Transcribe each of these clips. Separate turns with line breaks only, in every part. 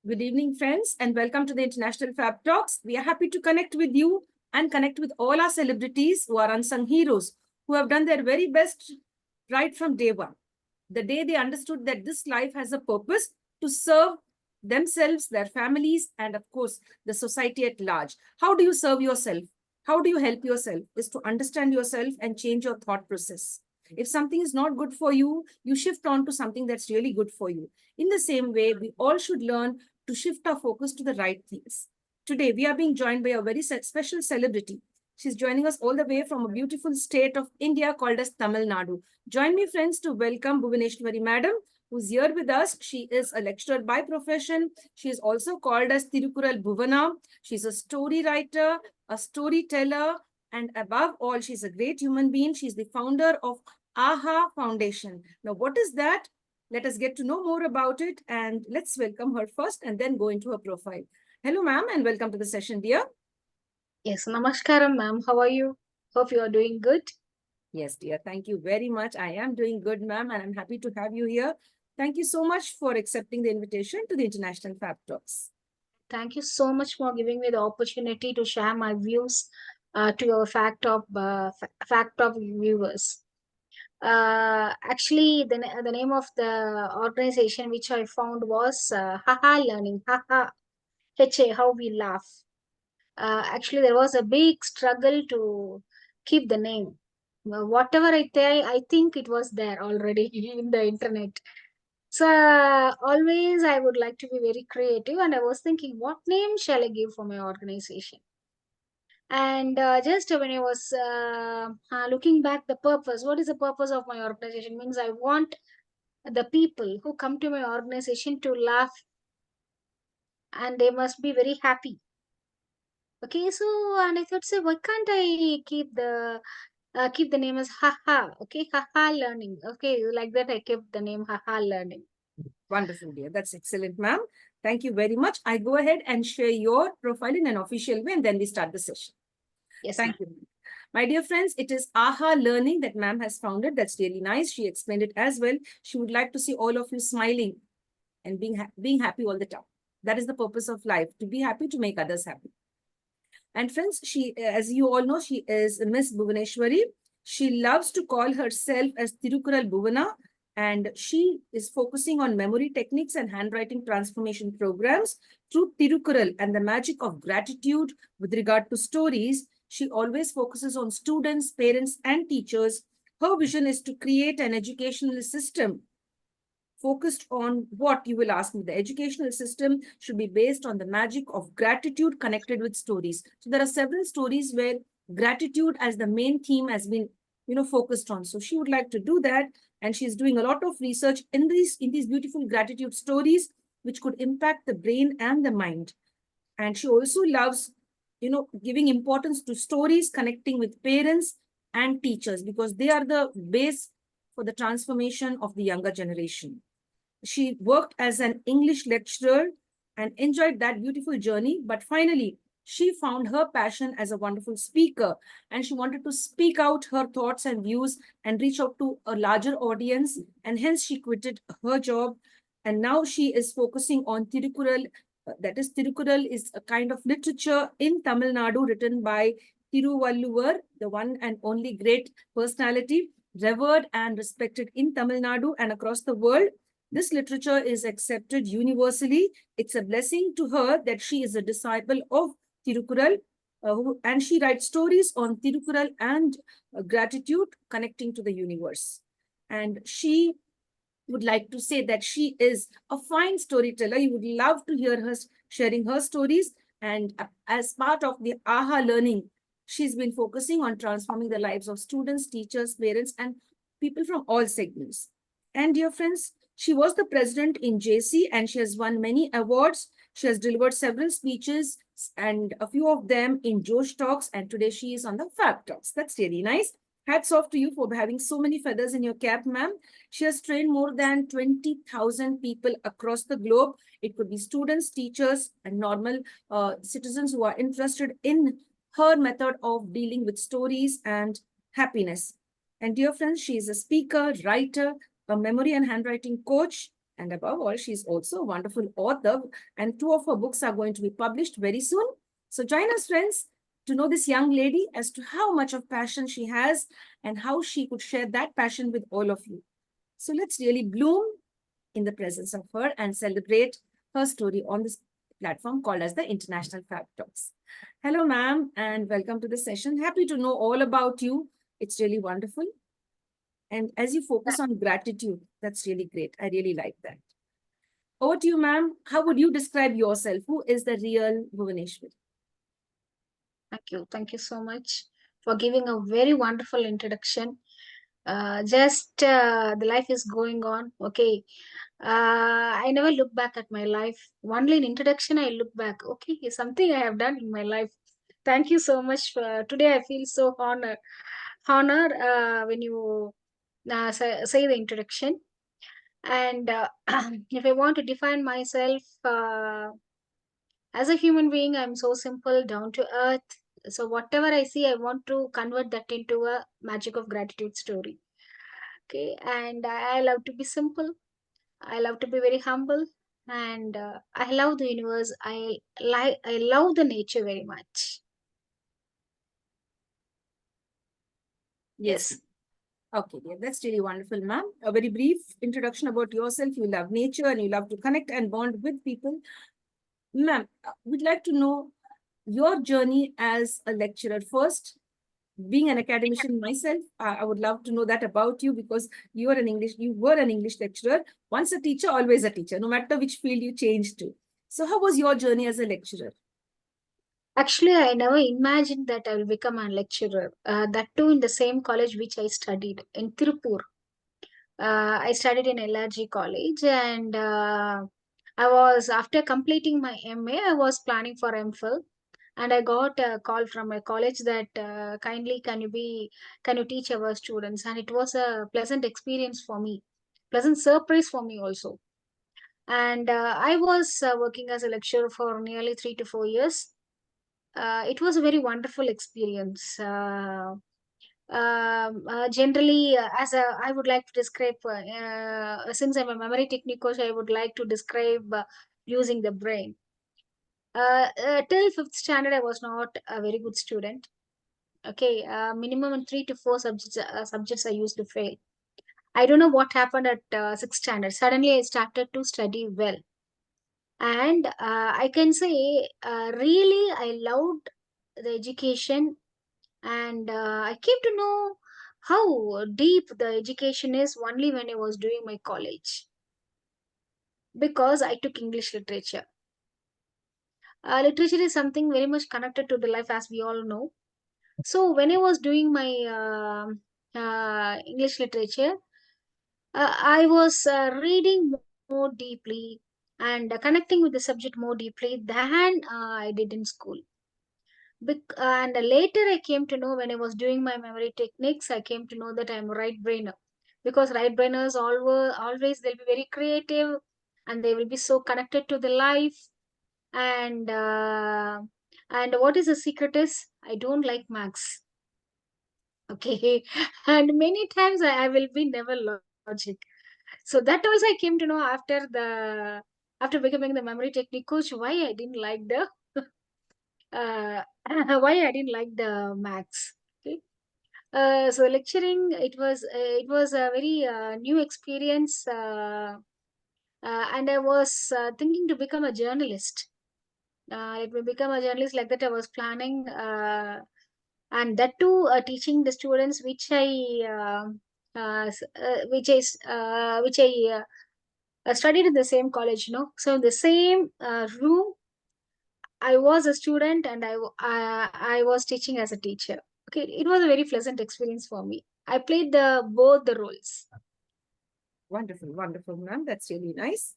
Good evening, friends, and welcome to the International Fab Talks. We are happy to connect with you and connect with all our celebrities who are unsung heroes, who have done their very best right from day one. The day they understood that this life has a purpose to serve themselves, their families, and of course, the society at large. How do you serve yourself? How do you help yourself? Is to understand yourself and change your thought process. If something is not good for you, you shift on to something that's really good for you. In the same way, we all should learn to shift our focus to the right things. Today, we are being joined by a very special celebrity. She's joining us all the way from a beautiful state of India called as Tamil Nadu. Join me, friends, to welcome Bhuvaneshwari Madam, who's here with us. She is a lecturer by profession. She is also called as Thirukural Bhuvana. She's a story writer, a storyteller, and above all, she's a great human being. She's the founder of AHA Foundation. Now, what is that? Let us get to know more about it, and let's welcome her first and then go into her profile. Hello, ma'am, and welcome to the session, dear.
Yes, namaskaram, ma'am. How are you? Hope you are doing good.
Yes, dear. Thank you very much. I am doing good, ma'am, and I'm happy to have you here. Thank you so much for accepting the invitation to the International Fab Talks.
Thank you so much for giving me the opportunity to share my views to your Fact of viewers. Actually, the name of the organization which I found was Haha Learning. Haha, HA, how we laugh. Actually, there was a big struggle to keep the name. Whatever I think it was there already in the internet. So always I would like to be very creative, and I was thinking, what name shall I give for my organization? And just when I was looking back, the purpose. What is the purpose of my organization? Means I want the people who come to my organization to laugh, and they must be very happy. Okay, so and I thought, say, why can't I keep the name as Haha? Okay, Haha Learning. Okay, like that I kept the name Haha Learning.
Wonderful, dear. That's excellent, ma'am. Thank you very much. I go ahead and share your profile in an official way, and then we start the session.
Yes,
Thank you. My dear friends, it is AHA Learning that ma'am has founded. That's really nice. She explained it as well. She would like to see all of you smiling and being happy all the time. That is the purpose of life, to be happy, to make others happy. And friends, she, as you all know, she is Mrs.Bhuvaneshwari. She loves to call herself as Thirukural Bhuvana, and she is focusing on memory techniques and handwriting transformation programs through Thirukural and the magic of gratitude with regard to stories. She always focuses on students, parents, and teachers. Her vision is to create an educational system focused on what you will ask me. The educational system should be based on the magic of gratitude connected with stories. So there are several stories where gratitude as the main theme has been, focused on. So she would like to do that, and she's doing a lot of research in these beautiful gratitude stories, which could impact the brain and the mind. And she also loves, giving importance to stories connecting with parents and teachers, because they are the base for the transformation of the younger generation. She worked as an English lecturer and enjoyed that beautiful journey. But finally, she found her passion as a wonderful speaker, and she wanted to speak out her thoughts and views and reach out to a larger audience. And hence, she quitted her job. And now she is focusing on Thirukural. That is, Thirukural is a kind of literature in Tamil Nadu written by Thiruvalluvar, the one and only great personality, revered and respected in Tamil Nadu and across the world. This literature is accepted universally. It's a blessing to her that she is a disciple of Thirukural, and she writes stories on Thirukural and gratitude connecting to the universe. And she would like to say that she is a fine storyteller. You would love to hear her sharing her stories. And as part of the AHA learning, she's been focusing on transforming the lives of students, teachers, parents, and people from all segments. And dear friends, she was the president in JC, and she has won many awards. She has delivered several speeches, and a few of them in Josh Talks, and today she is on the Fab Talks. That's really nice. Hats off to you for having so many feathers in your cap, ma'am. She has trained more than 20,000 people across the globe. It could be students, teachers, and normal citizens who are interested in her method of dealing with stories and happiness. And dear friends, she is a speaker, writer, a memory and handwriting coach, And above all, she's also a wonderful author, and 2 of her books are going to be published very soon. So join us, friends, to know this young lady as to how much of passion she has and how she could share that passion with all of you. So let's really bloom in the presence of her and celebrate her story on this platform called as the International Fabtalks. Hello, ma'am, and welcome to the session. Happy to know all about you. It's really wonderful. And as you focus on gratitude, that's really great. I really like that. Over to you, ma'am. How would you describe yourself? Who is the real Bhuvaneshwari?
Thank you. Thank you so much for giving a very wonderful introduction. Just the life is going on. Okay. I never look back at my life. Only in introduction, I look back. Okay, it's something I have done in my life. Thank you so much. For, today, I feel so honored when you say the introduction. And if I want to define myself as a human being, I'm so simple, down to earth. So whatever I see, I want to convert that into a magic of gratitude story. Okay, and I love to be simple. I love to be very humble, and I love the universe. I love the nature very much.
Yes.
Yes.
Okay, yeah, that's really wonderful, ma'am. A very brief introduction about yourself. You love nature and you love to connect and bond with people. Ma'am, we'd like to know your journey as a lecturer first. Being an academician myself, I would love to know that about you because you were an English lecturer. Once a teacher, always a teacher, no matter which field you changed to. So how was your journey as a lecturer?
Actually, I never imagined that I will become a lecturer. That too in the same college which I studied in Tirupur. I studied in LRG college, and I was after completing my MA, I was planning for MPhil, and I got a call from my college that kindly can you teach our students, and it was a pleasant experience for me, pleasant surprise for me also. And I was working as a lecturer for nearly 3 to 4 years. It was a very wonderful experience. Generally, as a, I would like to describe, since I'm a memory technique coach, I would like to describe using the brain. Till fifth standard, I was not a very good student. Okay, minimum in 3 to 4 subjects I used to fail. I don't know what happened at sixth standard. Suddenly, I started to study well, and I can say, really, I loved the education, and I came to know how deep the education is only when I was doing my college because I took English literature. Literature is something very much connected to the life, as we all know. So when I was doing my English literature, I was reading more deeply and connecting with the subject more deeply than I did in school. And later I came to know when I was doing my memory techniques, I came to know that I'm a right brainer. Because right brainers always they'll be very creative and they will be so connected to the life. And what is the secret is I don't like max. Okay. And many times I will be never logic. So that also I came to know after becoming the memory technique coach why I didn't like the uh, why I didn't like the max. Okay. So lecturing, it was a very new experience, and I was thinking to become a journalist. Let me become a journalist like that. I was planning, and that too, teaching the students which I studied in the same college. So in the same room I was a student and I was teaching as a teacher. Okay, it was a very pleasant experience for me. I played the both the roles.
Wonderful, wonderful, ma'am. That's really nice.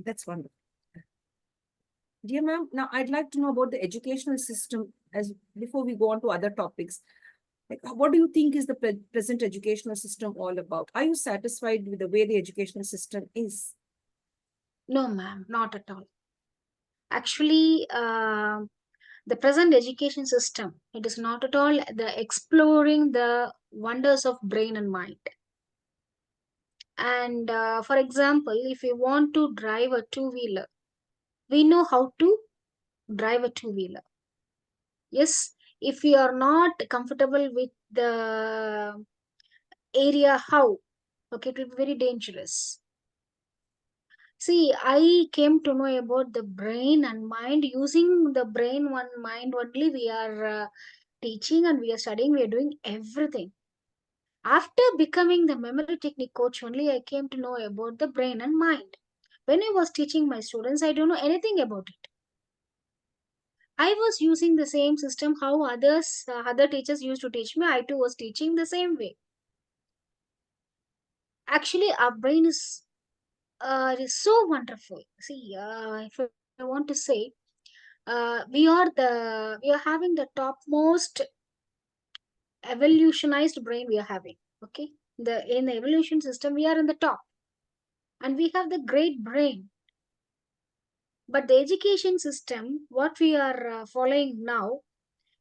That's wonderful. Dear ma'am, now I'd like to know about the educational system as before we go on to other topics. Like, what do you think is the present educational system all about? Are you satisfied with the way the educational system is?
No, ma'am, not at all. Actually, the present education system, it is not at all the exploring the wonders of brain and mind. And for example, if we want to drive a two-wheeler, we know how to drive a two-wheeler. Yes, if we are not comfortable with the area, how? Okay, it will be very dangerous. See, I came to know about the brain and mind. Using the brain one mind only, we are teaching and we are studying, we are doing everything. After becoming the memory technique coach only, I came to know about the brain and mind. When I was teaching my students, I don't know anything about it. I was using the same system how other teachers used to teach me. I too was teaching the same way. Actually, our brain is so wonderful. See, if I want to say, we are having the topmost evolutionized brain we are having. Okay, in the evolution system, we are in the top, and we have the great brain. But the education system, what we are following now,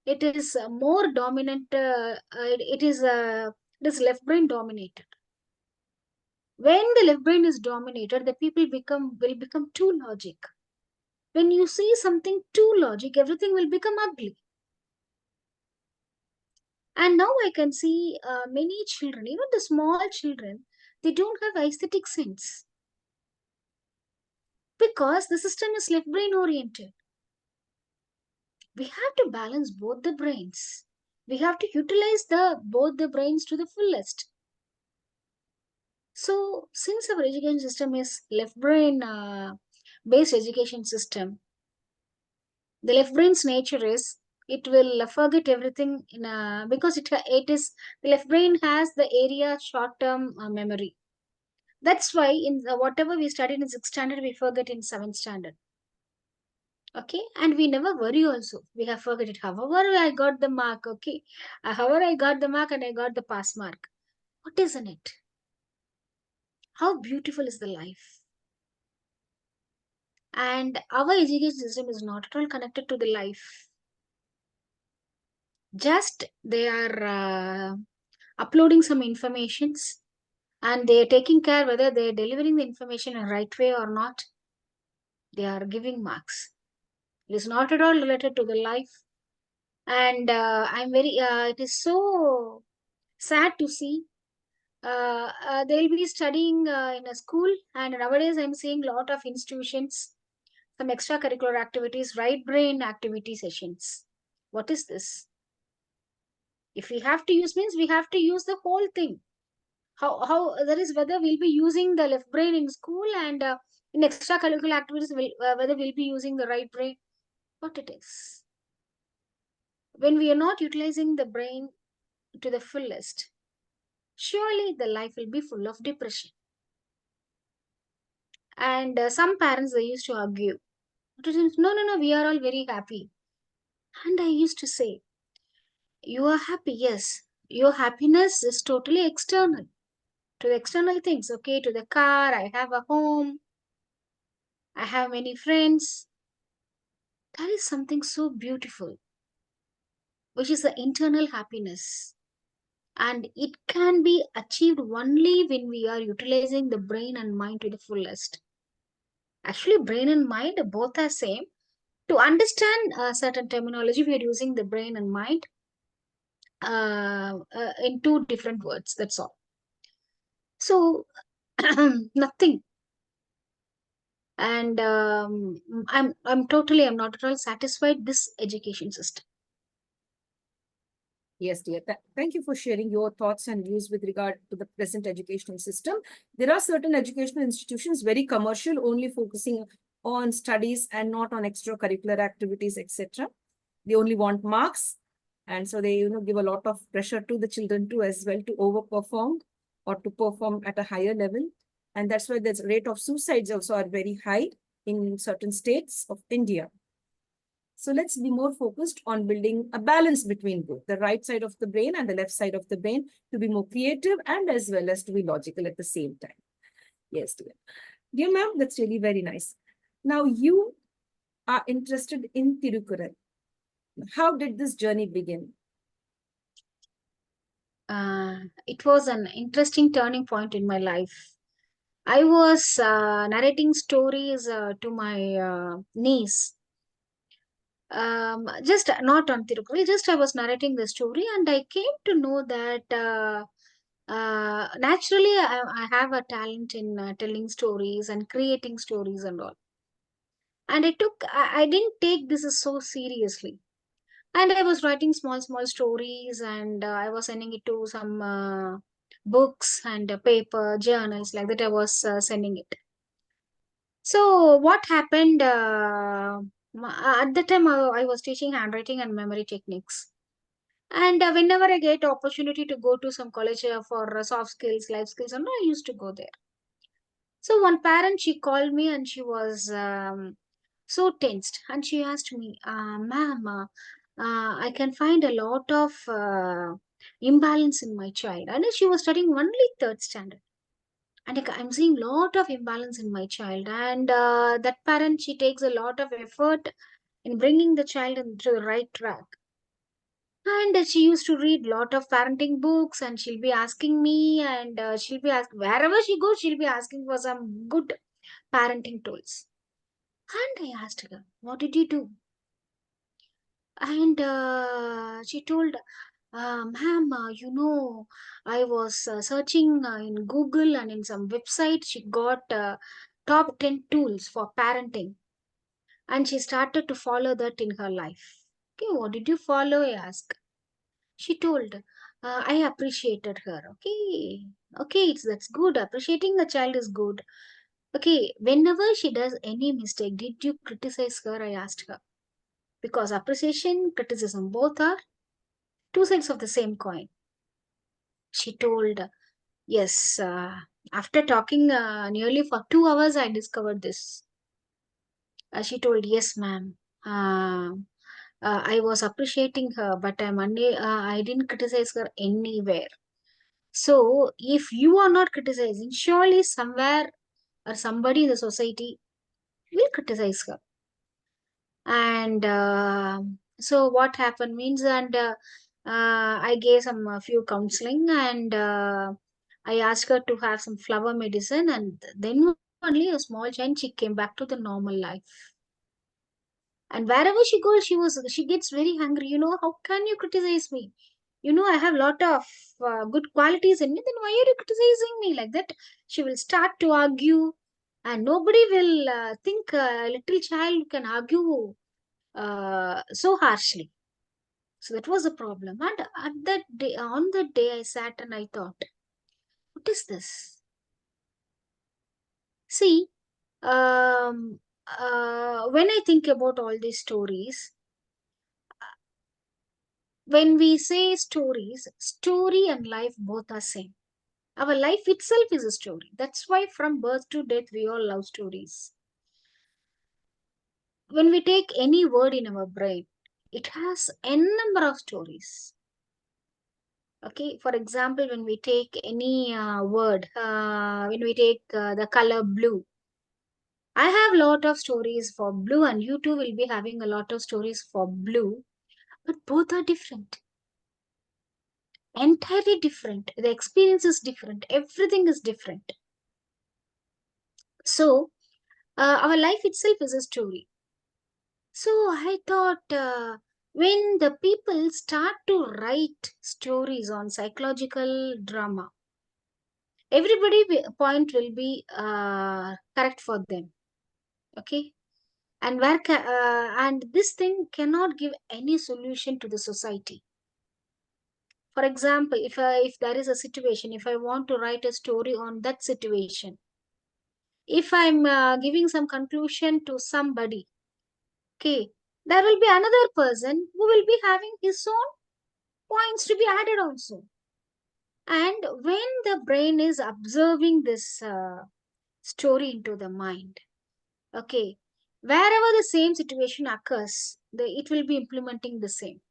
it is more dominant. It is left brain dominated. When the left brain is dominated, the people will become too logic. When you see something too logic, everything will become ugly. And now I can see many children, even the small children, they don't have aesthetic sense because the system is left brain oriented. We have to balance both the brains. We have to utilize both the brains to the fullest. So, since our education system is left brain based education system, the left brain's nature is it will forget everything because it is the left brain has the area short term memory. That's why in whatever we studied in sixth standard, we forget in seventh standard. Okay, and we never worry also. We have forget it. However, I got the mark. Okay, however I got the mark and I got the pass mark. What is in it? How beautiful is the life? And our education system is not at all connected to the life. Just they are uploading some informations and they are taking care whether they are delivering the information in the right way or not. They are giving marks. It is not at all related to the life. And it is so sad to see they'll be studying in a school, and nowadays I'm seeing a lot of institutions, some extracurricular activities, right brain activity sessions. What is this? If we have to use means we have to use the whole thing. How that is whether we'll be using the left brain in school and in extracurricular activities whether we'll be using the right brain. What it is? When we are not utilizing the brain to the fullest, surely the life will be full of depression. And some parents they used to argue, no, no, no, we are all very happy. And I used to say, you are happy, yes. Your happiness is totally external to the external things. Okay, to the car, I have a home, I have many friends. That is something so beautiful, which is the internal happiness. And it can be achieved only when we are utilizing the brain and mind to the fullest. Actually, brain and mind both are same. To understand certain terminology, we are using the brain and mind in two different words. That's all. So nothing. And I'm not at all satisfied this education system.
Yes, dear. Thank you for sharing your thoughts and views with regard to the present educational system. There are certain educational institutions, very commercial, only focusing on studies and not on extracurricular activities, etc. They only want marks. And so they, give a lot of pressure to the children too as well to overperform or to perform at a higher level. And that's why the rate of suicides also are very high in certain states of India. So let's be more focused on building a balance between both the right side of the brain and the left side of the brain to be more creative and as well as to be logical at the same time. Yes, dear. Dear ma'am, that's really very nice. Now you are interested in Thirukural. How did this journey begin?
It was an interesting turning point in my life. I was narrating stories to my niece. Just not on Thirukural, just I was narrating the story, and I came to know that naturally I have a talent in telling stories and creating stories and all. And I didn't take this so seriously. And I was writing small stories, and I was sending it to some books and paper, journals, like that I was sending it. So what happened at the time I was teaching handwriting and memory techniques. And whenever I get opportunity to go to some college for soft skills, life skills, and I used to go there. So one parent, she called me and she was so tensed, and she asked me, "Ma'am, I can find a lot of imbalance in my child." And she was studying only third standard, and I'm seeing lot of imbalance in my child. And that parent, she takes a lot of effort in bringing the child into the right track. And she used to read lot of parenting books, and she'll be asking me, and she'll be asking wherever she goes, she'll be asking for some good parenting tools. And I asked her, "What did you do?" And she told, "Ma'am, I was searching in Google and in some website. She got top 10 tools for parenting, and she started to follow that in her life." Okay, what did you follow? I asked. She told, "I appreciated her." Okay, okay, that's good. Appreciating the child is good. Okay, whenever she does any mistake, did you criticize her? I asked her. Because appreciation, criticism, both are two sides of the same coin. She told, "Yes, after talking nearly for 2 hours, I discovered this." She told, "Yes, ma'am. Uh, I was appreciating her, but I didn't criticize her anywhere. So, if you are not criticizing, surely somewhere or somebody in the society will criticize her." And so what happened means, and I gave some few counseling, and I asked her to have some flower medicine, and then only a small change, she came back to the normal life. And wherever she goes, she gets very hungry. How can you criticize me? I have lot of good qualities in me. Then why are you criticizing me like that? She will start to argue, and nobody will think a little child can argue so harshly. So that was a problem. And at that day, on that day, I sat and I thought, what is this? See, when I think about all these stories, when we say stories, story and life both are same. Our life itself is a story. That's why from birth to death, we all love stories. When we take any word in our brain, it has n number of stories. Okay, for example, when we take any word, when we take the color blue, I have lot of stories for blue, and you too will be having a lot of stories for blue, but both are different, entirely different. The experience is different, everything is different. So, our life itself is a story. So, I thought when the people start to write stories on psychological drama, point will be correct for them. Okay, and and this thing cannot give any solution to the society. For example, if there is a situation, if I want to write a story on that situation, if I'm giving some conclusion to somebody, okay, there will be another person who will be having his own points to be added also. And when the brain is observing this story into the mind, okay, wherever the same situation occurs, it will be implementing the same.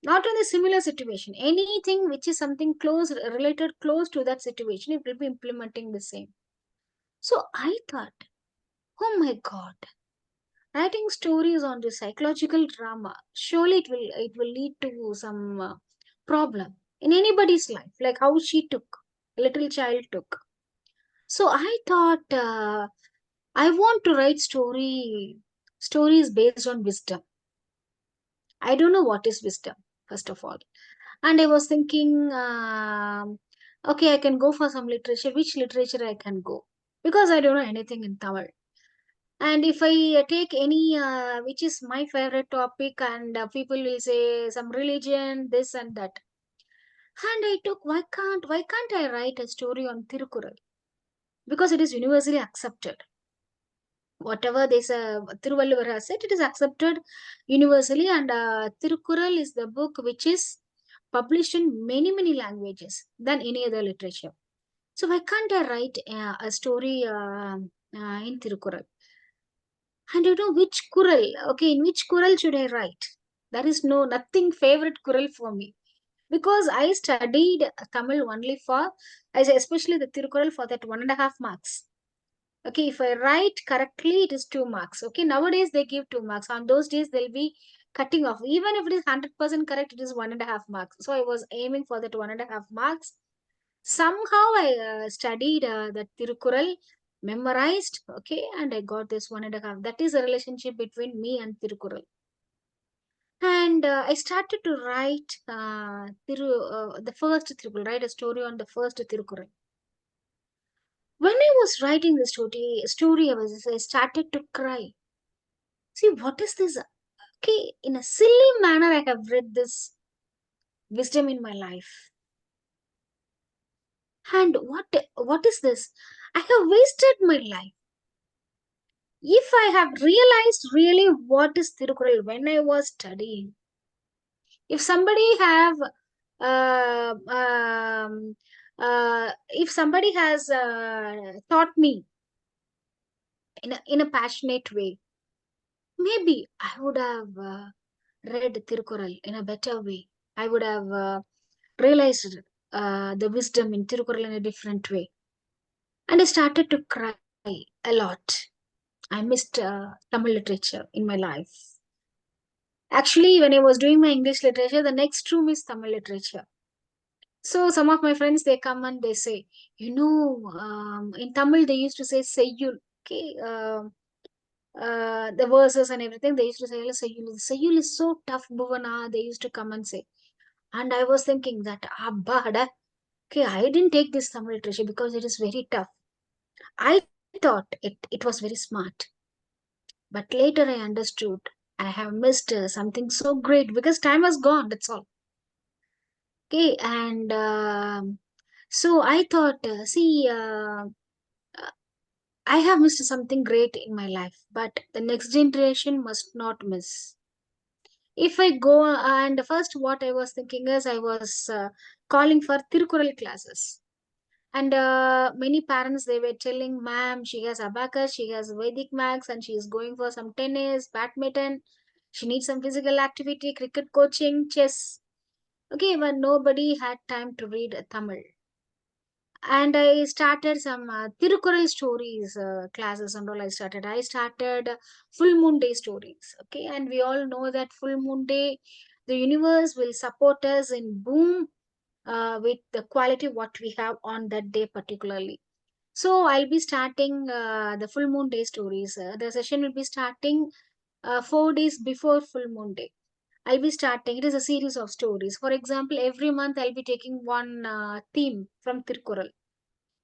Not in a similar situation, anything which is something close, related close to that situation, it will be implementing the same. So I thought, oh my God, writing stories on the psychological drama, surely it will lead to some problem in anybody's life, like how she took, a little child took. So I thought I want to write stories based on wisdom. I don't know what is wisdom, first of all. And I was thinking, okay, I can go for some literature. Which literature I can go? Because I don't know anything in Tamil. And if I take any, which is my favorite topic, and people will say some religion, this and that. And I took, why can't I write a story on Thirukural? Because it is universally accepted. Whatever this Thiruvalluvar has said, it is accepted universally. And Thirukural is the book which is published in many, many languages than any other literature. So why can't I write a story in Thirukural? And you know which Kural? Okay, in which Kural should I write? There is nothing favorite Kural for me because I studied Tamil only for, especially the Thirukural for that 1.5 marks. Okay, if I write correctly, it is 2 marks. Okay, nowadays they give 2 marks. On those days, they'll be cutting off. Even if it is 100% correct, it is 1.5 marks. So I was aiming for that 1.5 marks. Somehow I studied the Tirukural, memorized, okay, and I got this 1.5. That is a relationship between me and Tirukural. And I started to write the first Tirukural, write a story on the first Tirukural. When I was writing the story I started to cry. See, what is this? Okay, in a silly manner, I have read this wisdom in my life. And what is this? I have wasted my life. If I have realized really what is Tirukural when I was studying, if somebody have if somebody has taught me in a passionate way, maybe I would have read Tirukural in a better way. I would have realized the wisdom in Tirukural in a different way. And I started to cry a lot. I missed Tamil literature in my life. Actually, when I was doing my English literature, the next room is Tamil literature. So some of my friends, they come and they say, in Tamil they used to say Seyyul. Okay, the verses and everything they used to say Seyyul. Seyyul is so tough, Bhuvana. They used to come and say, and I was thinking that Abba, okay, I didn't take this Tamil literature because it is very tough. I thought it was very smart, but later I understood I have missed something so great because time has gone. That's all. Okay, and so I thought, I have missed something great in my life, but the next generation must not miss. If I go and first, what I was thinking is I was calling for Tirukural classes. And many parents they were telling, ma'am, she has abacus, she has Vedic max, and she is going for some tennis, badminton. She needs some physical activity, cricket coaching, chess. Okay, but nobody had time to read Tamil. And I started some Tirukural stories classes and all. I started full moon day stories. Okay, and we all know that full moon day, the universe will support us in boom with the quality what we have on that day particularly. So I'll be starting the full moon day stories. The session will be starting 4 days before full moon day. I'll be starting. It is a series of stories. For example, every month I'll be taking one theme from Tirukural: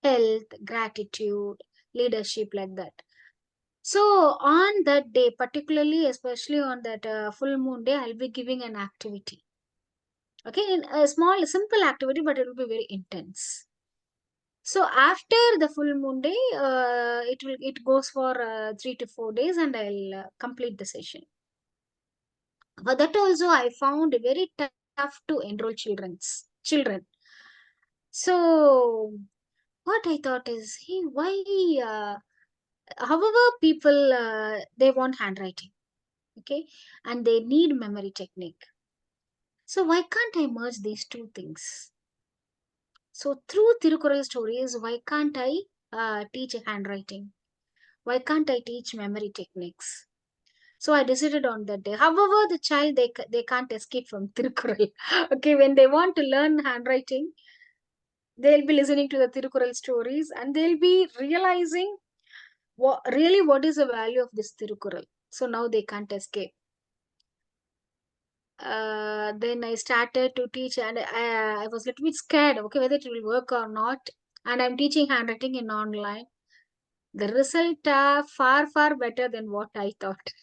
health, gratitude, leadership, like that. So on that day, particularly, especially on that full moon day, I'll be giving an activity. Okay, a small, simple activity, but it will be very intense. So after the full moon day, it goes for 3 to 4 days, and I'll complete the session. But that also I found very tough to enroll children. So what I thought is, hey, why? However, people they want handwriting, okay, and they need memory technique. So why can't I merge these two things? So through Tirukural stories, why can't I teach handwriting? Why can't I teach memory techniques? So I decided on that day. However, the child they can't escape from Tirukural. Okay, when they want to learn handwriting, They'll be listening to the Thirukural stories, and they'll be realizing what is the value of this Thirukural. So now they can't escape. Then I started to teach, and I was a little bit scared, okay, whether it will work or not. And I'm teaching handwriting in online. The result are far, far better than what I thought.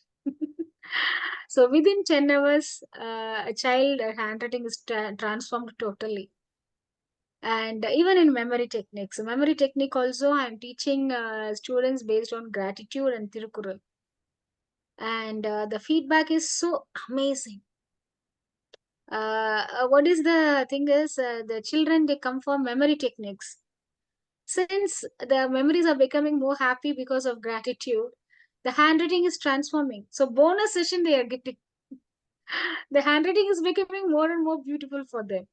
So within 10 hours, a child handwriting is transformed totally. And even in memory technique also, I'm teaching students based on gratitude and Thirukural. And the feedback is so amazing. What is the thing is, the children, they come for memory techniques. Since the memories are becoming more happy because of gratitude, the handwriting is transforming. So bonus session they are getting. The handwriting is becoming more and more beautiful for them.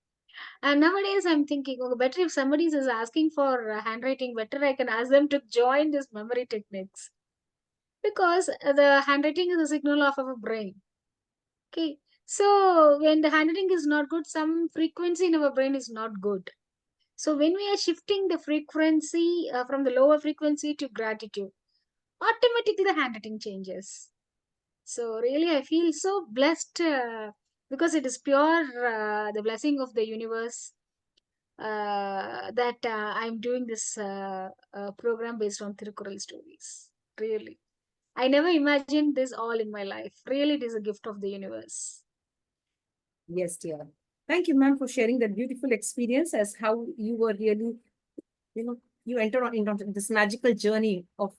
And nowadays I'm thinking, okay, better if somebody is asking for handwriting, better I can ask them to join this memory techniques. Because the handwriting is a signal of our brain. Okay. So when the handwriting is not good, some frequency in our brain is not good. So when we are shifting the frequency from the lower frequency to gratitude, automatically the handwriting changes. So really, I feel so blessed because it is pure the blessing of the universe that I'm doing this program based on Thirukural stories. Really, I never imagined this all in my life. Really, it is a gift of the universe.
Yes, dear. Thank you, ma'am, for sharing that beautiful experience as how you were really, you know, you entered on into this magical journey of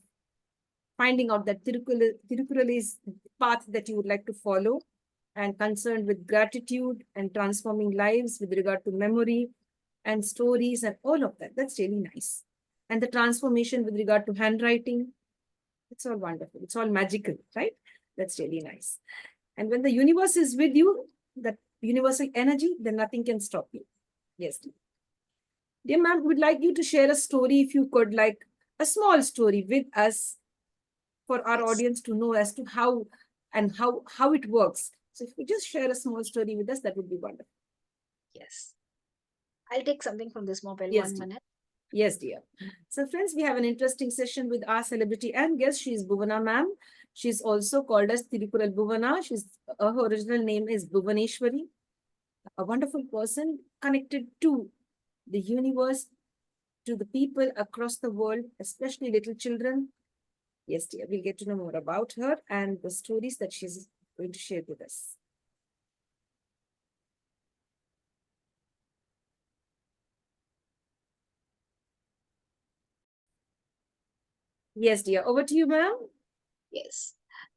finding out that Tirukural is the path that you would like to follow and concerned with gratitude and transforming lives with regard to memory and stories and all of that. That's really nice. And the transformation with regard to handwriting, it's all wonderful. It's all magical, right? That's really nice. And when the universe is with you, that universal energy, then nothing can stop you. Yes. Dear ma'am, would like you to share a story if you could, like a small story with us for our
Yes,
audience to know as to how and how it works. So if you just share a small story with us, that would be wonderful.
yes. I'll take something from this mobile.
Yes,
One
dear.
minute.
Yes, dear. So, friends, we have an interesting session with our celebrity and guest. She is Bhuvana ma'am. She's also called as Thirukural Bhuvana. Her original name is Bhuvaneshwari, a wonderful person connected to the universe, to the people across the world, especially little children. Yes, dear, we'll get to know more about her and the stories that she's going to share with us. Yes, dear. Over to you, ma'am.
Yes.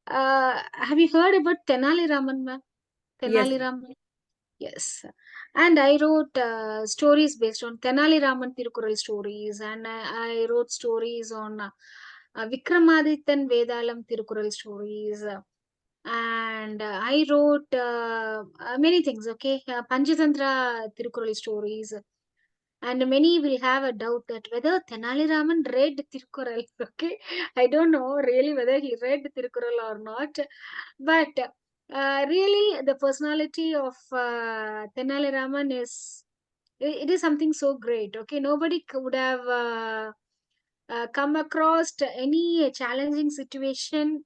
Have you heard about Tenali Raman, ma'am?
Yes,
Tenali Raman? Yes. And I wrote stories based on Tenali Raman Tirukural stories, and I wrote stories on Vikramadityan Vedalam Tirukural stories. And I wrote many things, okay? Panchatantra Tirukural stories. And many will have a doubt that whether Tenali Raman read Tirukural, okay? I don't know really whether he read Tirukural or not. But really, the personality of Tenali Raman is, it is something so great, okay? Nobody could have come across any challenging situation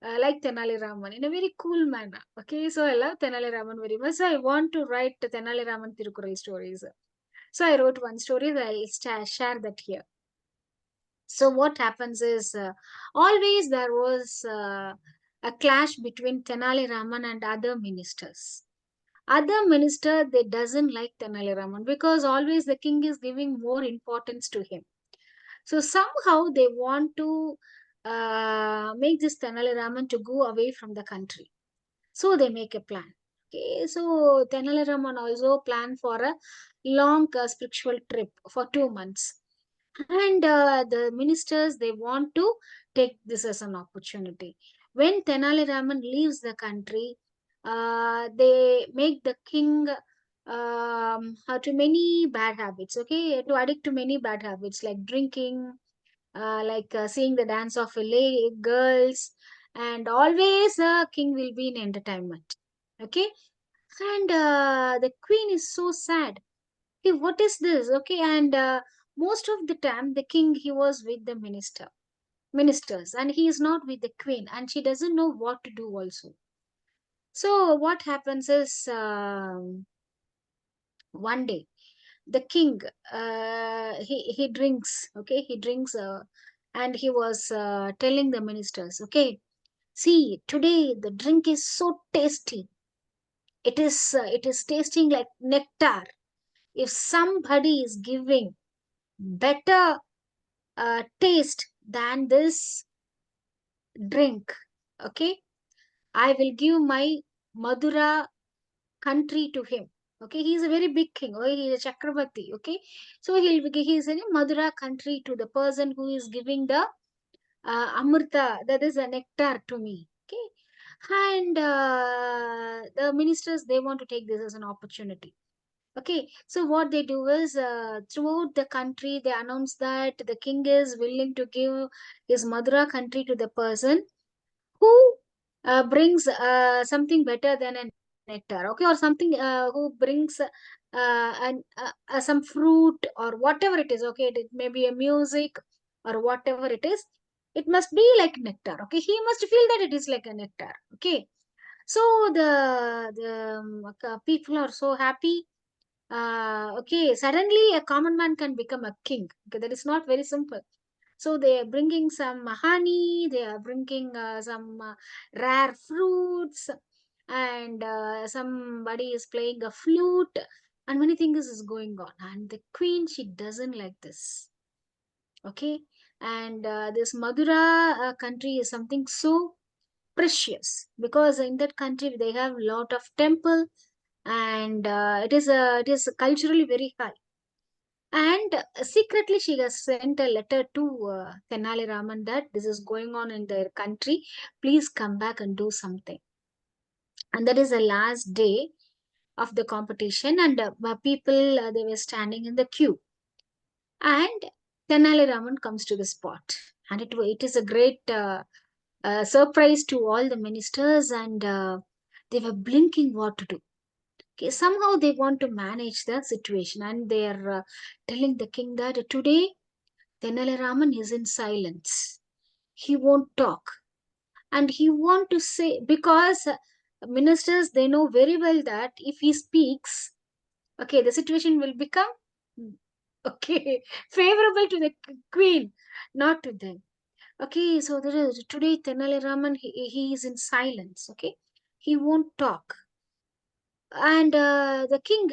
like Tenali Raman in a very cool manner. Okay, so I love Tenali Raman very much. So I want to write Tenali Raman Tirukural stories. So I wrote one story that I'll share that here. So what happens is, always there was a clash between Tenali Raman and other ministers. Other minister, they doesn't like Tenali Raman because always the king is giving more importance to him. So somehow they want to make this Tenali Raman to go away from the country. So they make a plan. Okay, so Tenali Raman also planned for a long spiritual trip for 2 months. And the ministers, they want to take this as an opportunity. When Tenali Raman leaves the country, they make the king to many bad habits, okay, to addict to many bad habits like drinking, like seeing the dance of girls, and always king will be in entertainment. Okay, and the queen is so sad. Okay, what is this? Okay, and most of the time the king, he was with the ministers, and he is not with the queen, and she doesn't know what to do also. So what happens is, one day the king, he drinks, okay, he drinks, and he was telling the ministers, okay, see, today the drink is so tasty. It is tasting like nectar. If somebody is giving better taste than this drink, okay, I will give my Madura country to him. Okay, he's a very big king. Okay, he's a Chakrabarti. Okay, so he's in a Madura country to the person who is giving the Amrita, that is a nectar, to me. Okay, and the ministers, they want to take this as an opportunity. Okay, so what they do is, throughout the country, they announce that the king is willing to give his Madura country to the person who brings something better than a nectar, okay, or something, who brings some fruit or whatever it is, okay, it may be a music or whatever it is, it must be like nectar, okay, he must feel that it is like a nectar, okay. So the people are so happy. Okay, suddenly a common man can become a king. Okay, that is not very simple. So they are bringing some honey, they are bringing some rare fruits, and somebody is playing a flute, and many things is going on. And the queen, she doesn't like this. Okay, and this Madura country is something so precious, because in that country they have a lot of temple, and it is culturally very high. And secretly, she has sent a letter to Tenali Raman that this is going on in their country. Please come back and do something. And that is the last day of the competition, and people, they were standing in the queue. And Tenali Raman comes to the spot, and it is a great surprise to all the ministers, and they were blinking what to do. Okay, somehow they want to manage the situation, and they are telling the king that today Tenali is in silence. He won't talk. And he want to say, because ministers, they know very well that if he speaks, okay, the situation will become, okay, favorable to the queen, not to them. Okay, so there is today Tenali he is in silence. Okay, he won't talk. And the king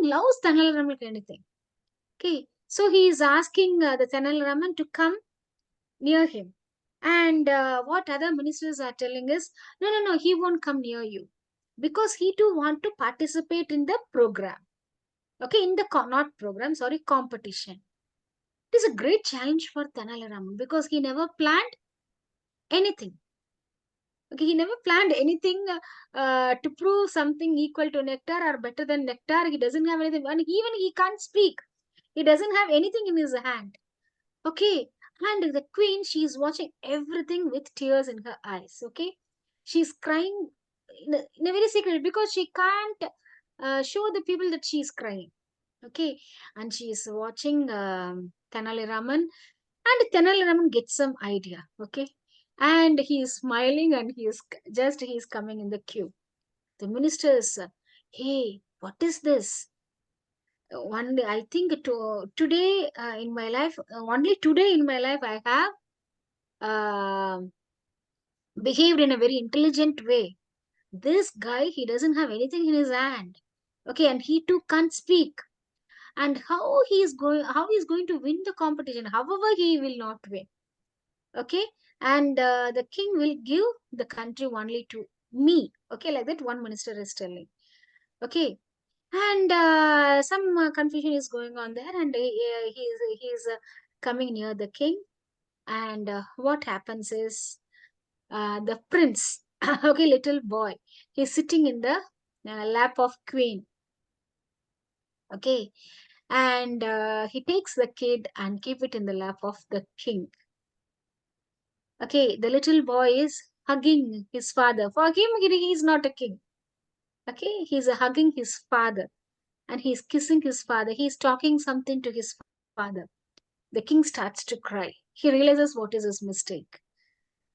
loves Tenali Raman anything. Okay, so he is asking the Tenali Raman to come near him. And what other ministers are telling is, no, no, no, he won't come near you, because he too want to participate in the program. Okay, in the not program, sorry, competition. It is a great challenge for Tanalaram, because he never planned anything. Okay, he never planned anything to prove something equal to nectar or better than nectar. He doesn't have anything, and even he can't speak. He doesn't have anything in his hand. Okay, and the queen, she is watching everything with tears in her eyes. Okay, she's crying in a very secret, because she can't show the people that she is crying. Okay, and she is watching Tenali Raman, and Tenali Raman gets some idea. Okay, and he is smiling, and he is coming in the queue. The ministers, hey, what is this? One day, I think today in my life, only today in my life, I have behaved in a very intelligent way. This guy, he doesn't have anything in his hand. Okay, and he too can't speak. And how he is going to win the competition? However, he will not win. Okay, and the king will give the country only to me. Okay, like that, one minister is telling. Okay, and some confusion is going on there, and he is coming near the king. And what happens is, the prince, okay, little boy, he's sitting in the lap of queen. Okay, and he takes the kid and keep it in the lap of the king. Okay, the little boy is hugging his father. For him, he is not a king. Okay, he's hugging his father. and he's kissing his father. He's talking something to his father. The king starts to cry. He realizes what is his mistake.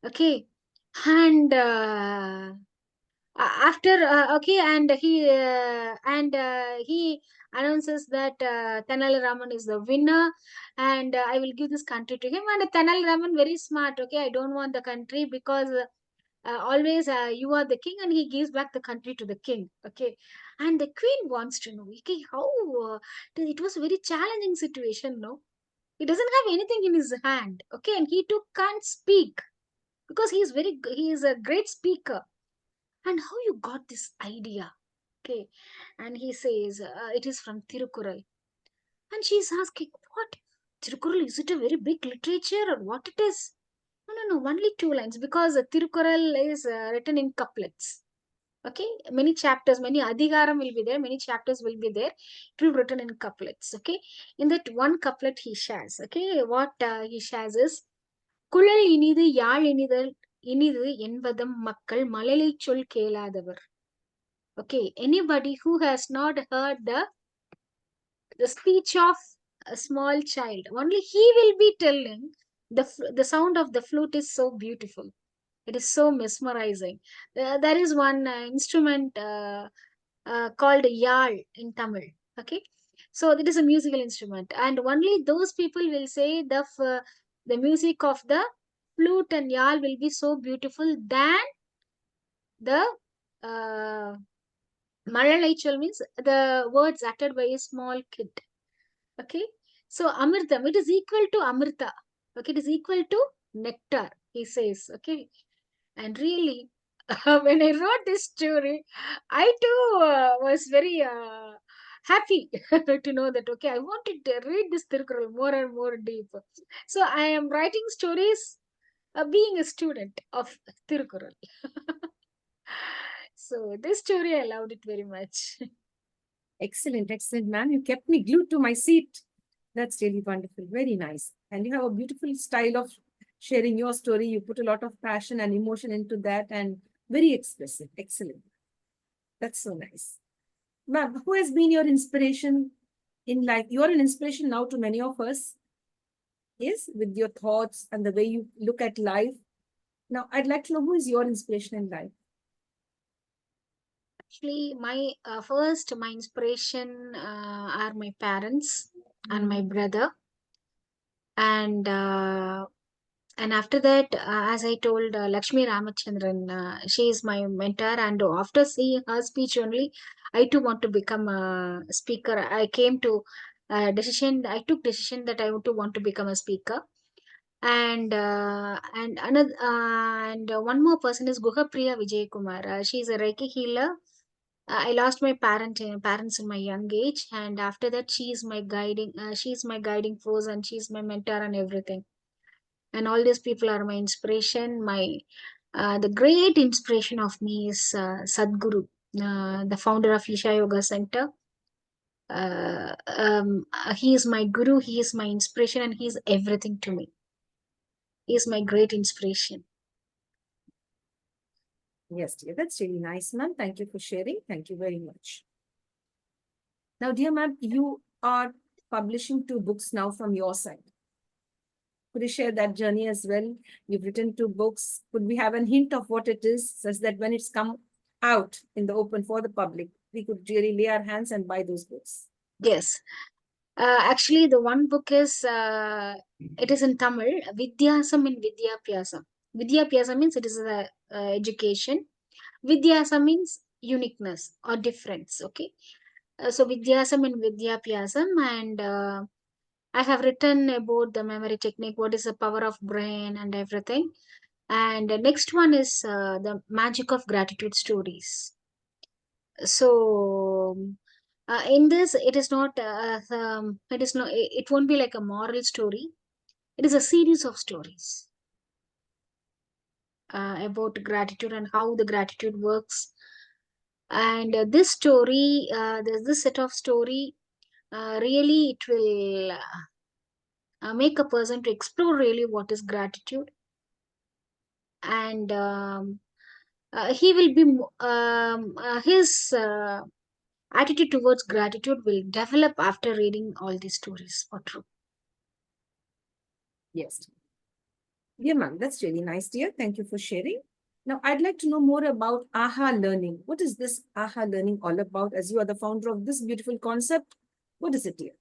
Okay. And after okay, and he announces that Tenali Raman is the winner, and I will give this country to him. And Tenali Raman very smart. Okay, I don't want the country because always you are the king, and he gives back the country to the king. Okay, and the queen wants to know, okay, how it was a very challenging situation. No, he doesn't have anything in his hand. Okay, and he too can't speak because he is a great speaker. And how you got this idea? Okay, and he says it is from Thirukural. And she's asking, what? Thirukural, is it a very big literature or what it is? No, no, no, only two lines because Thirukural is written in couplets. Okay, many chapters, many adhigaram will be there, many chapters will be there. It will be written in couplets. Okay, in that one couplet he shares. Okay, what he shares is, குழல் இனிது யாழ் இனிதல் இனிது என்பதம் மக்கள் மழலை சொல் கேளாதவர். Okay, anybody who has not heard the speech of a small child, only he will be telling the sound of the flute is so beautiful. It is so mesmerizing. There is one instrument called yal in Tamil. Okay, so it is a musical instrument, and only those people will say the music of the flute and yal will be so beautiful than the uh, Malalaichal means the words uttered by a small kid. Okay. So Amritam, it is equal to Amrita. Okay, it is equal to nectar, he says. Okay. And really, when I wrote this story, I too was very happy to know that, okay, I wanted to read this Thirukural more and more deep. So I am writing stories being a student of Thirukural. So this story, I loved it very much.
Excellent, excellent, ma'am. You kept me glued to my seat. That's really wonderful. Very nice. And you have a beautiful style of sharing your story. You put a lot of passion and emotion into that and very expressive. Excellent. That's so nice. Ma'am, who has been your inspiration in life? You are an inspiration now to many of us. Yes, with your thoughts and the way you look at life. Now, I'd like to know who is your inspiration in life?
Actually, my inspiration are my parents and my brother, and after that, as I told Lakshmi Ramachandran, she is my mentor, and after seeing her speech only, I too want to become a speaker. I came to decision. I took decision that I too want to become a speaker. And another and one more person is Guha Priya Vijay Kumar. She is a Reiki healer. I lost my parents in my young age, and after that, she is my guiding. She is my guiding force, and she is my mentor and everything. And all these people are my inspiration. My the great inspiration of me is Sadhguru, the founder of Isha Yoga Center. He is my guru. He is my inspiration, and he is everything to me. He is my great inspiration.
Yes, dear. That's really nice, ma'am. Thank you for sharing. Thank you very much. Now, dear ma'am, you are publishing 2 books now from your side. Could you share that journey as well? You've written 2 books. Could we have a hint of what it is, such that when it's come out in the open for the public, we could really lay our hands and buy those books?
Yes. Actually, the one book is it is in Tamil, Vidyasam and Vidyapyasam. Vidyapyasam means it is a education. Vidyasam means uniqueness or difference. Okay, so Vidyasam and Vidyapyasam, and I have written about the memory technique, what is the power of brain, and everything. And the next one is the magic of gratitude stories. So in this, it is not, it won't be like a moral story. It is a series of stories about gratitude and how the gratitude works. And this story, there's this set of story, really it will make a person to explore really what is gratitude. And he will be his Attitude towards gratitude will develop after reading all these stories for true.
Yes. Dear ma'am, that's really nice, dear. Thank you for sharing. Now, I'd like to know more about AHA learning. What is this AHA learning all about? As you are the founder of this beautiful concept, what is it, dear?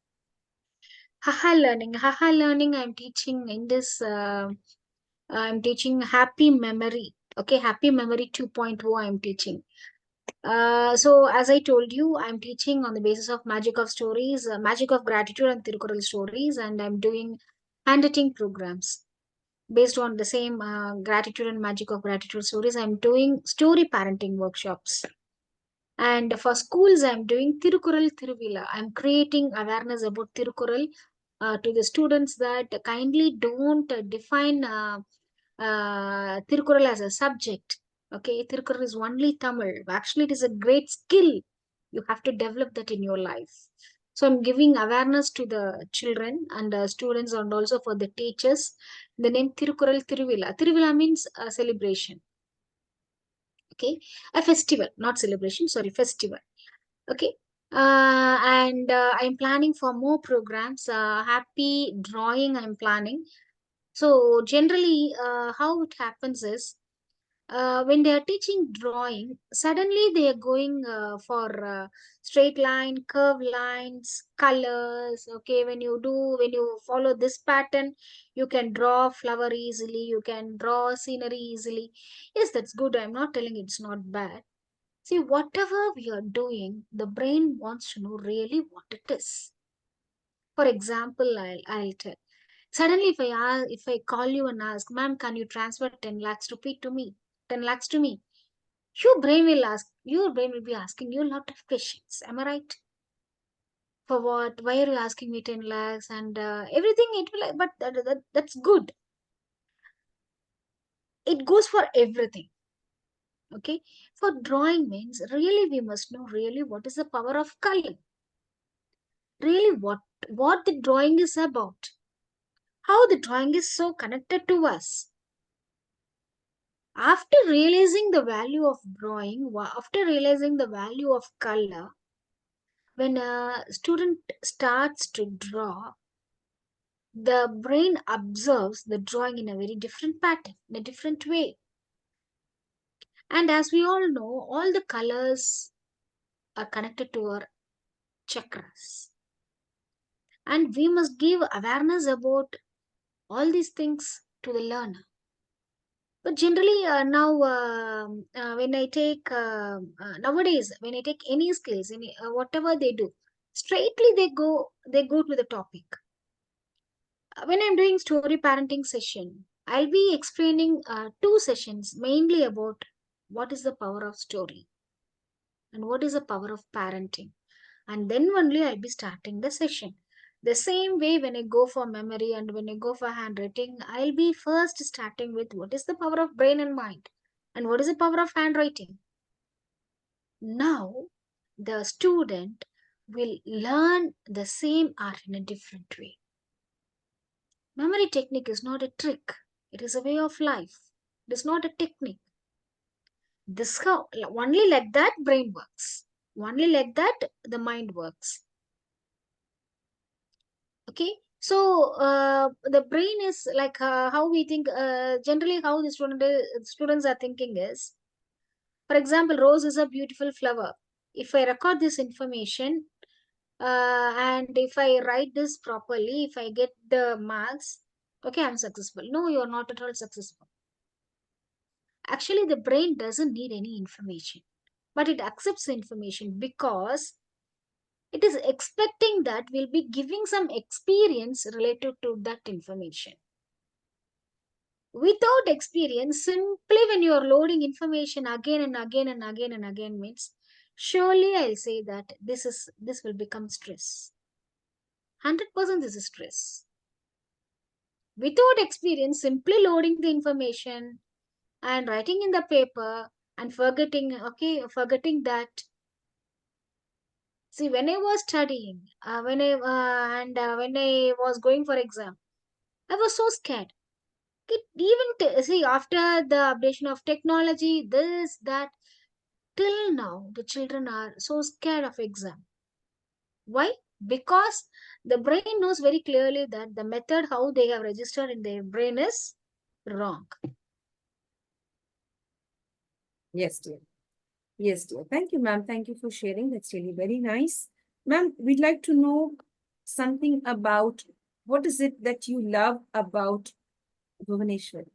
Haha learning. Haha learning, I'm teaching in this, I'm teaching happy memory. Okay, happy memory 2.0 I'm teaching. So as I told you, I'm teaching on the basis of magic of stories, magic of gratitude and Thirukural stories, and I'm doing handwriting programs based on the same gratitude and magic of gratitude stories. I'm doing story parenting workshops. And for schools, I'm doing Thirukural Thiruvila. I'm creating awareness about Thirukural to the students that kindly don't define Thirukural as a subject. Okay, Thirukural is only Tamil. Actually, it is a great skill. You have to develop that in your life. So I'm giving awareness to the children and students and also for the teachers. The name Thirukural Thiruvila. Thiruvila means a celebration. Okay, a festival, not celebration. Sorry, festival. Okay. And I'm planning for more programs. Happy drawing, I'm planning. So, generally, how it happens is when they are teaching drawing, suddenly they are going for straight line, curve lines, colors. Okay, when you follow this pattern, you can draw flower easily, you can draw scenery easily. Yes, that's good. I'm not telling it's not bad. See, whatever we are doing, the brain wants to know really what it is. For example, I'll tell. Suddenly, if I call you and ask, ma'am, can you transfer 10 lakhs rupee to me? 10 lakhs to me. Your brain will be asking you a lot of questions. Am I right? For what? Why are you asking me 10 lakhs? And everything, it will, but that's good. It goes for everything. Okay. For drawing means really we must know really what is the power of color, really what the drawing is about, how the drawing is so connected to us. After realizing the value of drawing, after realizing the value of color, when a student starts to draw, the brain observes the drawing in a very different pattern, in a different way. And as we all know, all the colors are connected to our chakras, and we must give awareness about all these things to the learner. But generally, now when I take nowadays, when I take any skills, whatever they do, straightly they go to the topic. When I'm doing story parenting session, I'll be explaining two sessions mainly about what is the power of story and what is the power of parenting, and then only I'll be starting the session. The same way when I go for memory and when I go for handwriting, I'll be first starting with what is the power of brain and mind and what is the power of handwriting. Now, the student will learn the same art in a different way. Memory technique is not a trick, it is a way of life. It is not a technique. This how only like that brain works. Only like that the mind works. Okay, so the brain is like how we think generally how the students are thinking is, for example, rose is a beautiful flower. If I record this information and if I write this properly, if I get the marks, okay, I'm successful. No, you're not at all successful. Actually, the brain doesn't need any information, but it accepts the information because it is expecting that we'll be giving some experience related to that information. Without experience, simply when you are loading information again and again and again and again means, surely I'll say that this will become stress. 100% this is stress. Without experience, simply loading the information and writing in the paper and forgetting that. See, when I was studying, when I was going for exam, I was so scared. See, after the updation of technology, this, that, till now the children are so scared of exam. Why? Because the brain knows very clearly that the method how they have registered in their brain is wrong.
Yes, dear. Yes, dear. Thank you, ma'am. Thank you for sharing. That's really very nice. Ma'am, we'd like to know something about what is it that you love about Bhuvaneshwari?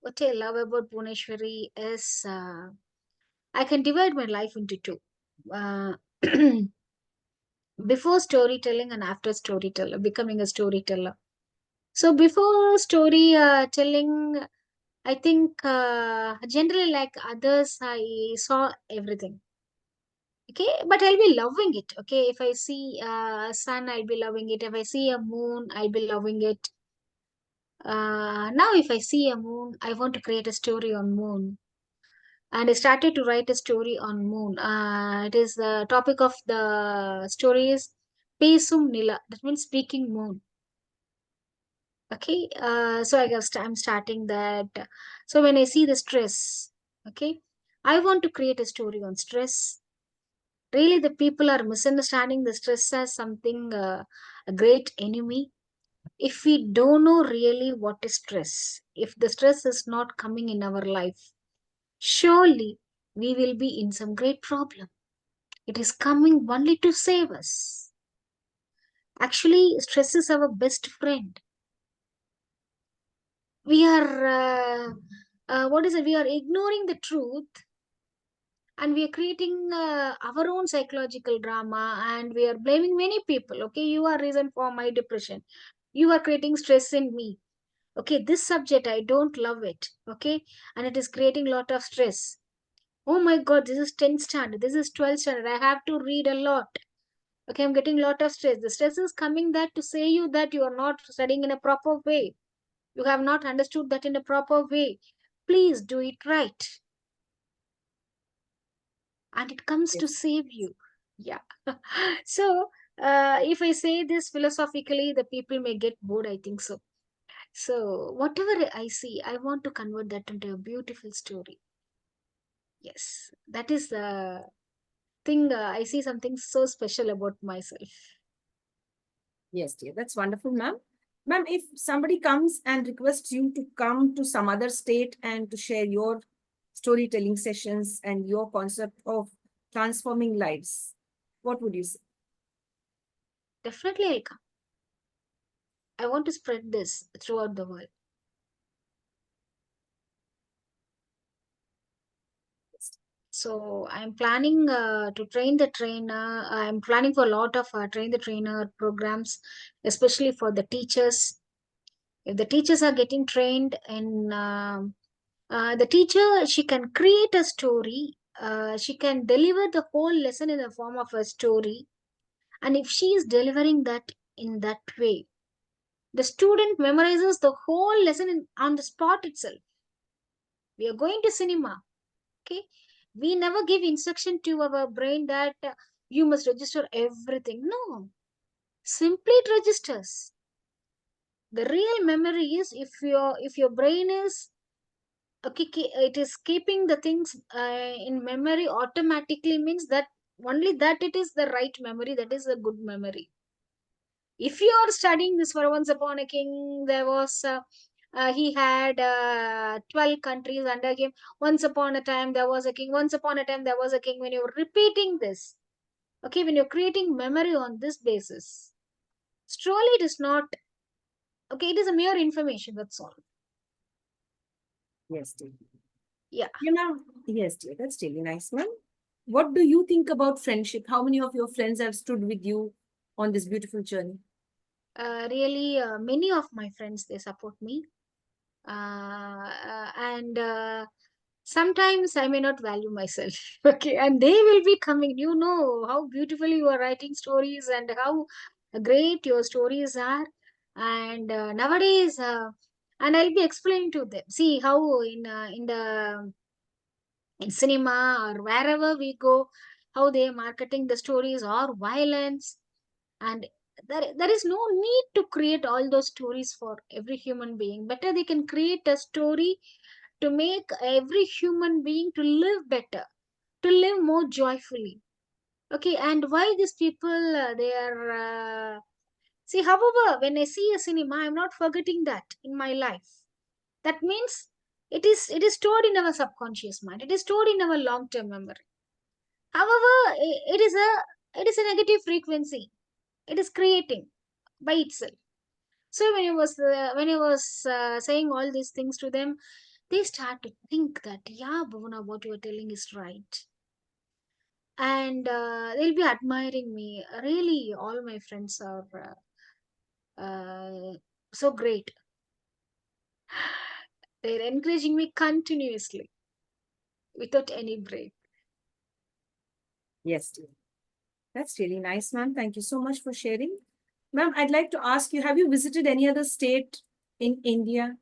What I love about Bhuvaneshwari is I can divide my life into two. Uh, before storytelling and after storyteller, becoming a storyteller. So before story telling, I think generally like others, I saw everything. Okay, but I'll be loving it. Okay, if I see a sun, I'll be loving it. If I see a moon, I'll be loving it. Now, if I see a moon, I want to create a story on moon. And I started to write a story on moon. It is the topic of the story is Pesum Nila. That means speaking moon. Okay, so I guess I'm starting that. So when I see the stress, okay, I want to create a story on stress. Really, the people are misunderstanding the stress as something a great enemy. If we don't know really what is stress, if the stress is not coming in our life, surely we will be in some great problem. It is coming only to save us. Actually, stress is our best friend. We are, what is it? We are ignoring the truth and we are creating our own psychological drama and we are blaming many people. Okay, you are reason for my depression. You are creating stress in me. Okay, this subject, I don't love it. Okay, and it is creating lot of stress. Oh my God, this is 10th standard. This is 12th standard. I have to read a lot. Okay, I'm getting a lot of stress. The stress is coming that to say you that you are not studying in a proper way. You have not understood that in a proper way. Please do it right. And it comes to
Yes.
save you. Yeah. So, if I say this philosophically, the people may get bored, I think so. So, whatever I see, I want to convert that into a beautiful story. Yes, that is the thing. I see something so special about myself.
Yes, dear. That's wonderful, ma'am. Ma'am, if somebody comes and requests you to come to some other state and to share your storytelling sessions and your concept of transforming lives, what would you say?
Definitely, I'll come. I want to spread this throughout the world. So I'm planning to train the trainer. I'm planning for a lot of train the trainer programs, especially for the teachers. If the teachers are getting trained in the teacher, she can create a story. She can deliver the whole lesson in the form of a story. And if she is delivering that in that way, the student memorizes the whole lesson on the spot itself. We are going to cinema. Okay, we never give instruction to our brain that you must register everything. No, simply it registers. The real memory is if your brain is okay, it is keeping the things in memory automatically means that only that it is the right memory, that is a good memory. If you are studying this for once upon a king, there was he had 12 countries under him. Once upon a time there was a king. Once upon a time there was a king. When you're repeating this, okay, when you're creating memory on this basis, surely it is not okay. It is a mere information. That's all.
Yes, dear.
Yeah.
You know, yes, dear. That's really nice, ma'am. What do you think about friendship? How many of your friends have stood with you on this beautiful journey?
Really, many of my friends they support me, and sometimes I may not value myself. Okay, and they will be coming. You know how beautifully you are writing stories and how great your stories are. And nowadays, and I'll be explaining to them. See how in cinema or wherever we go, how they are marketing the stories or violence, and there is no need to create all those stories for every human being. Better they can create a story to make every human being to live better, to live more joyfully. Okay, and why these people, they are, see, however, when I see a cinema, I'm not forgetting that in my life. That means it is stored in our subconscious mind. It is stored in our long-term memory. However, it is a negative frequency. It is creating by itself. So when I was saying all these things to them, they start to think that, yeah, Bhuvana, what you are telling is right, and they'll be admiring me. Really, all my friends are so great. They're encouraging me continuously without any break.
Yes, dear. That's really nice, ma'am. Thank you so much for sharing. Ma'am, I'd like to ask you, have you visited any other state in India?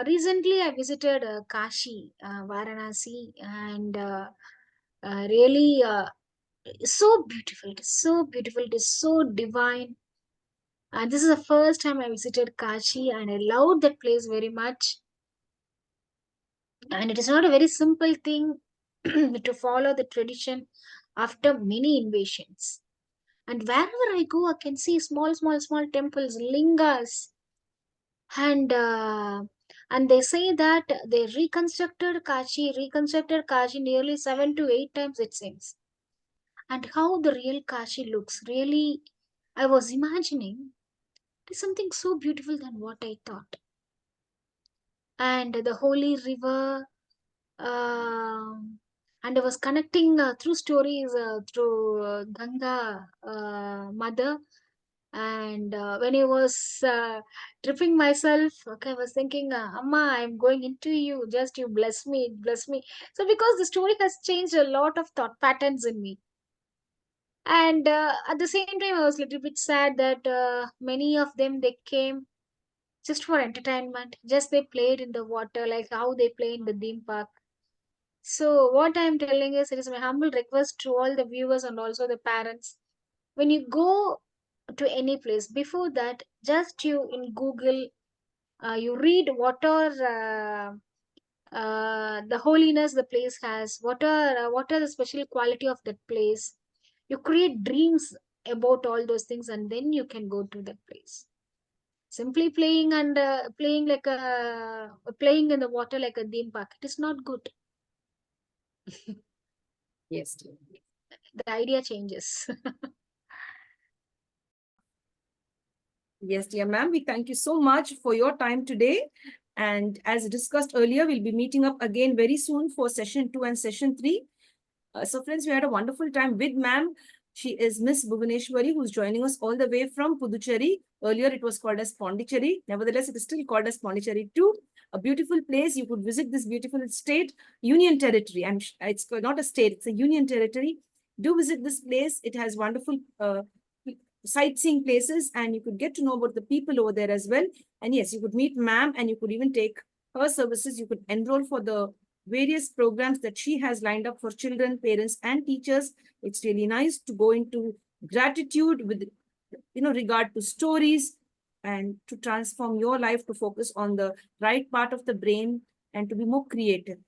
Recently, I visited Kashi, Varanasi, and really it's so beautiful. It is so beautiful. It is so divine. And this is the first time I visited Kashi, and I loved that place very much. And it is not a very simple thing to follow the tradition after many invasions. And wherever I go, I can see small, small, small temples, lingas, and they say that they reconstructed Kashi nearly 7 to 8 times, it seems. And how the real Kashi looks, really, I was imagining it is something so beautiful than what I thought. And the holy river, and I was connecting through stories through Ganga mother. And when I was tripping myself, okay, I was thinking, Amma, I'm going into you. Just you bless me, bless me. So because the story has changed a lot of thought patterns in me. And at the same time, I was a little bit sad that many of them they came just for entertainment. Just they played in the water, like how they play in the theme park. So what I'm telling is, it is my humble request to all the viewers and also the parents. When you go to any place, before that, just you in Google, you read what are the holiness the place has, what are the special quality of that place. You create dreams about all those things, and then you can go to that place. Simply playing and playing in the water like a theme park, it is not good.
Yes, dear.
The idea changes.
Yes, dear ma'am. We thank you so much for your time today. And as discussed earlier, we'll be meeting up again very soon for session 2 and session 3. So friends, we had a wonderful time with ma'am. She is Miss Bhuvaneshwari, who's joining us all the way from Puducherry. Earlier, it was called as Pondicherry. Nevertheless, it is still called as Pondicherry too. A beautiful place. You could visit this beautiful state, Union Territory. It's not a state, it's a Union Territory. Do visit this place. It has wonderful sightseeing places, and you could get to know about the people over there as well. And yes, you could meet ma'am, and you could even take her services. You could enroll for the various programs that she has lined up for children, parents, and teachers. It's really nice to go into gratitude with, regard to stories, and to transform your life to focus on the right part of the brain, and to be more creative,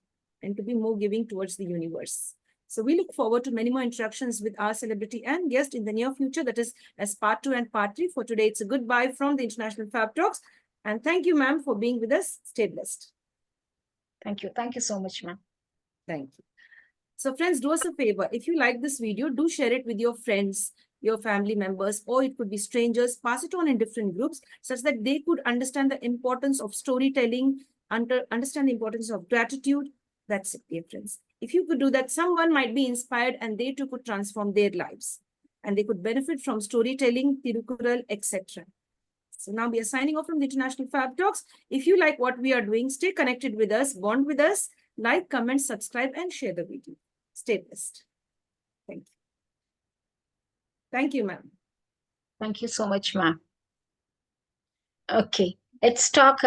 and to be more giving towards the universe. So we look forward to many more interactions with our celebrity and guest in the near future. That is as part 2 and part 3. For today, it's a goodbye from the International Fab Talks. And thank you, ma'am, for being with us. Stay blessed.
Thank you. Thank you so much, ma'am.
Thank you. So friends, do us a favor. If you like this video, do share it with your friends, your family members, or it could be strangers. Pass it on in different groups such that they could understand the importance of storytelling, understand the importance of gratitude. That's it, dear friends. If you could do that, someone might be inspired and they too could transform their lives. And they could benefit from storytelling, Thirukural, etc. So now we are signing off from the International Fab Talks. If you like what we are doing, stay connected with us, bond with us, like, comment, subscribe, and share the video. Stay blessed. Thank you. Thank you, ma'am.
Thank you so much, ma'am. Okay, let's talk